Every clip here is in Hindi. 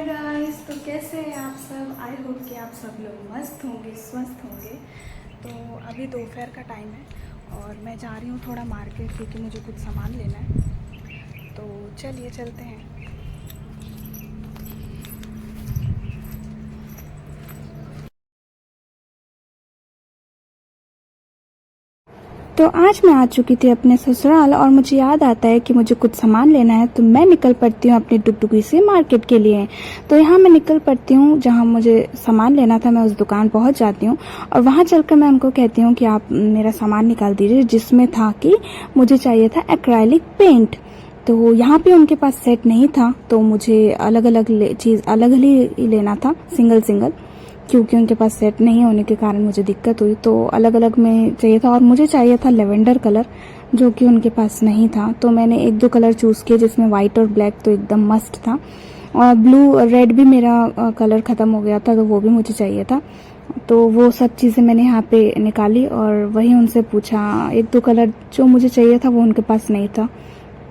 गाइस, तो कैसे हैं आप सब। आई होप कि आप सब लोग मस्त होंगे, स्वस्थ होंगे। तो अभी दोपहर का टाइम है और मैं जा रही हूँ थोड़ा मार्केट क्योंकि मुझे कुछ सामान लेना है। तो चलिए चलते हैं। तो आज मैं आ चुकी थी अपने ससुराल और मुझे याद आता है कि मुझे कुछ सामान लेना है, तो मैं निकल पड़ती हूँ अपनी टुकटुकी से मार्केट के लिए। तो यहाँ मैं निकल पड़ती हूँ, जहाँ मुझे सामान लेना था मैं उस दुकान पहुँच जाती हूँ और वहाँ चलकर मैं उनको कहती हूँ कि आप मेरा सामान निकाल दीजिए, जिसमें था कि मुझे चाहिए था एक्राइलिक पेंट। तो यहाँ पे उनके पास सेट नहीं था, तो मुझे अलग अलग चीज़ अलग ही लेना था, सिंगल सिंगल, क्योंकि उनके पास सेट नहीं होने के कारण मुझे दिक्कत हुई। तो अलग अलग में चाहिए था और मुझे चाहिए था लेवेंडर कलर, जो कि उनके पास नहीं था। तो मैंने एक दो कलर चूज़ किए, जिसमें वाइट और ब्लैक तो एकदम मस्त था, और ब्लू रेड भी मेरा कलर ख़त्म हो गया था, तो वो भी मुझे चाहिए था। तो वो सब चीज़ें मैंने यहाँ पे निकाली और वही उनसे पूछा। एक दो कलर जो मुझे चाहिए था वो उनके पास नहीं था।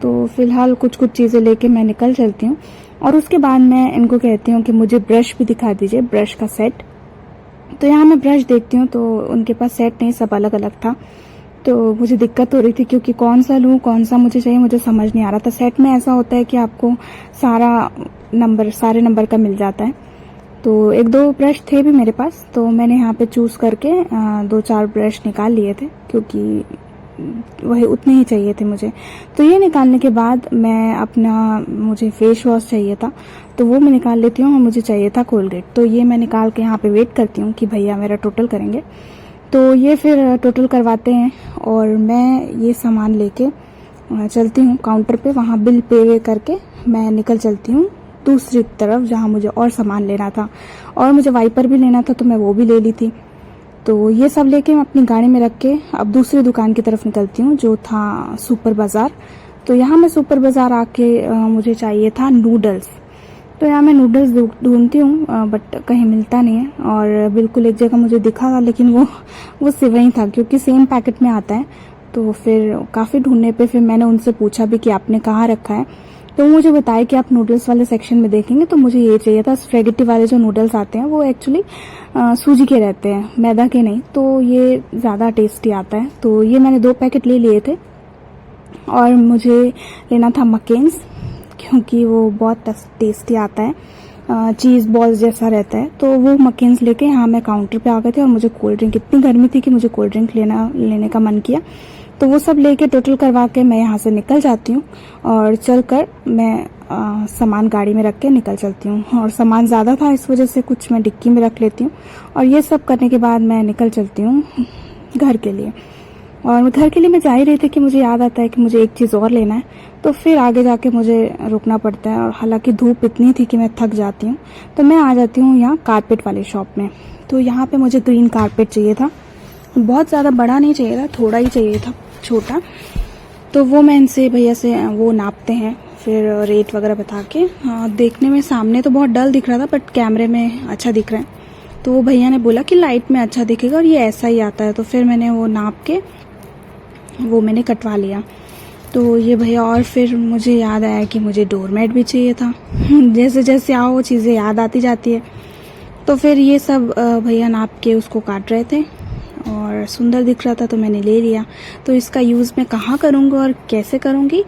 तो फिलहाल कुछ कुछ चीज़ें लेके मैं निकल चलती हूँ और उसके बाद मैं इनको कहती हूँ कि मुझे ब्रश भी दिखा दीजिए, ब्रश का सेट। तो यहाँ मैं ब्रश देखती हूँ तो उनके पास सेट नहीं, सब अलग अलग था। तो मुझे दिक्कत हो रही थी क्योंकि कौन सा लूँ, कौन सा मुझे चाहिए, मुझे समझ नहीं आ रहा था। सेट में ऐसा होता है कि आपको सारे नंबर का मिल जाता है। तो एक दो ब्रश थे भी मेरे पास, तो मैंने यहाँ पे चूज़ करके दो चार ब्रश निकाल लिए थे, क्योंकि वही उतने ही चाहिए थे मुझे। तो ये निकालने के बाद मैं मुझे फेस वॉश चाहिए था, तो वो मैं निकाल लेती हूँ और मुझे चाहिए था कोलगेट। तो ये मैं निकाल के यहाँ पे वेट करती हूँ कि भैया मेरा टोटल करेंगे। तो ये फिर टोटल करवाते हैं और मैं ये सामान लेके चलती हूँ काउंटर पे। वहाँ बिल पे करके मैं निकल चलती हूँ दूसरी तरफ, जहाँ मुझे और सामान लेना था और मुझे वाइपर भी लेना था, तो मैं वो भी ले ली थी। तो ये सब लेके मैं अपनी गाड़ी में रख के अब दूसरी दुकान की तरफ निकलती हूँ, जो था सुपर बाज़ार। तो यहाँ मैं सुपर बाज़ार आके मुझे चाहिए था नूडल्स। तो यहाँ मैं नूडल्स ढूंढती हूँ बट कहीं मिलता नहीं है, और बिल्कुल एक जगह मुझे दिखा था, लेकिन वो सिवई था, क्योंकि सेम पैकेट में आता है। तो फिर काफ़ी ढूंढने पे फिर मैंने उनसे पूछा भी कि आपने कहाँ रखा है। तो मुझे बताया कि आप नूडल्स वाले सेक्शन में देखेंगे। तो मुझे ये चाहिए था। स्पेगेटी वाले जो नूडल्स आते हैं वो एक्चुअली सूजी के रहते हैं, मैदा के नहीं, तो ये ज़्यादा टेस्टी आता है। तो ये मैंने 2 पैकेट ले लिए थे और मुझे लेना था मकेन्स, क्योंकि वो बहुत टेस्टी आता है, चीज़ बॉल्स जैसा रहता है। तो वो मकेन्स लेके यहाँ मैं काउंटर पे आ गए थे और मुझे कोल्ड ड्रिंक, इतनी गर्मी थी कि मुझे कोल्ड ड्रिंक लेने का मन किया। तो वो सब लेके टोटल करवा के मैं यहाँ से निकल जाती हूँ और चलकर मैं सामान गाड़ी में रख के निकल चलती हूँ। और सामान ज़्यादा था, इस वजह से कुछ मैं डिक्की में रख लेती हूँ। और ये सब करने के बाद मैं निकल चलती हूँ घर के लिए। और घर के लिए मैं जा ही रही थी कि मुझे याद आता है कि मुझे एक चीज़ और लेना है, तो फिर आगे जाके मुझे रुकना पड़ता है। और हालांकि धूप इतनी थी कि मैं थक जाती हूँ, तो मैं आ जाती हूँ यहाँ कारपेट वाले शॉप में। तो यहाँ पे मुझे ग्रीन कारपेट चाहिए था, बहुत ज़्यादा बड़ा नहीं चाहिए था, थोड़ा ही चाहिए था, छोटा। तो वो मैं इनसे भैया से वो नापते हैं, फिर रेट वगैरह बता के। देखने में सामने तो बहुत डल दिख रहा था, बट कैमरे में अच्छा दिख रहा है। तो वो भैया ने बोला कि लाइट में अच्छा दिखेगा और ये ऐसा ही आता है। तो फिर मैंने वो नाप के वो मैंने कटवा लिया। तो ये भैया, और फिर मुझे याद आया कि मुझे डोरमेट भी चाहिए था। जैसे जैसे आओ चीज़ें याद आती जाती है। तो फिर ये सब भैया नाप के उसको काट रहे थे और सुंदर दिख रहा था, तो मैंने ले लिया। तो इसका यूज़ मैं कहाँ करूँगी और कैसे करूँगी,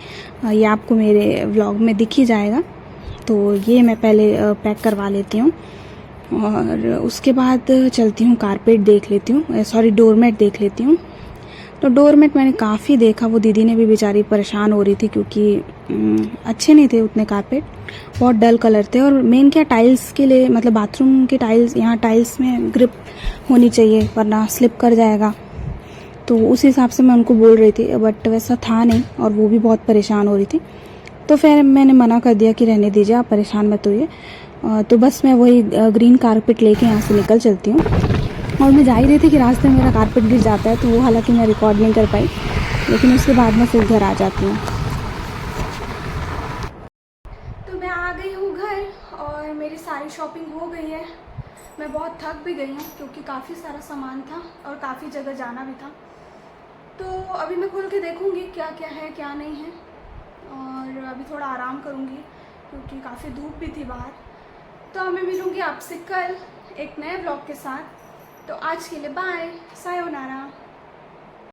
ये आपको मेरे व्लॉग में दिख ही जाएगा। तो ये मैं पहले पैक करवा लेती हूँ और उसके बाद चलती हूँ कारपेट देख लेती हूँ, सॉरी डोरमेट देख लेती हूँ। तो डोरमेट मैंने काफ़ी देखा, वो दीदी ने भी बेचारी परेशान हो रही थी, क्योंकि अच्छे नहीं थे उतने कारपेट, बहुत डल कलर थे। और मेन क्या, टाइल्स के लिए, मतलब बाथरूम के टाइल्स, यहाँ टाइल्स में ग्रिप होनी चाहिए वरना स्लिप कर जाएगा। तो उस हिसाब से मैं उनको बोल रही थी, बट वैसा था नहीं और वो भी बहुत परेशान हो रही थी। तो फिर मैंने मना कर दिया कि रहने दीजिए, आप परेशान मत होइए। तो बस मैं वही ग्रीन कारपेट लेके यहाँ से निकल चलती हूँ। और मैं जा ही रही थी कि रास्ते में मेरा कारपेट गिर जाता है, तो वो हालांकि मैं रिकॉर्ड नहीं कर पाई, लेकिन उसके बाद मैं फिर घर आ जाती हूँ। तो मैं आ गई हूँ घर और मेरी सारी शॉपिंग हो गई है। मैं बहुत थक भी गई हूँ क्योंकि काफ़ी सारा सामान था और काफ़ी जगह जाना भी था। तो अभी मैं खुल के देखूँगी क्या क्या है क्या नहीं है, और अभी थोड़ा आराम करूँगी क्योंकि काफ़ी धूप भी थी बाहर। तो मैं मिलूँगी आपसे कल एक नए ब्लॉग के साथ। तो आज के लिए बाय, सायोनारा।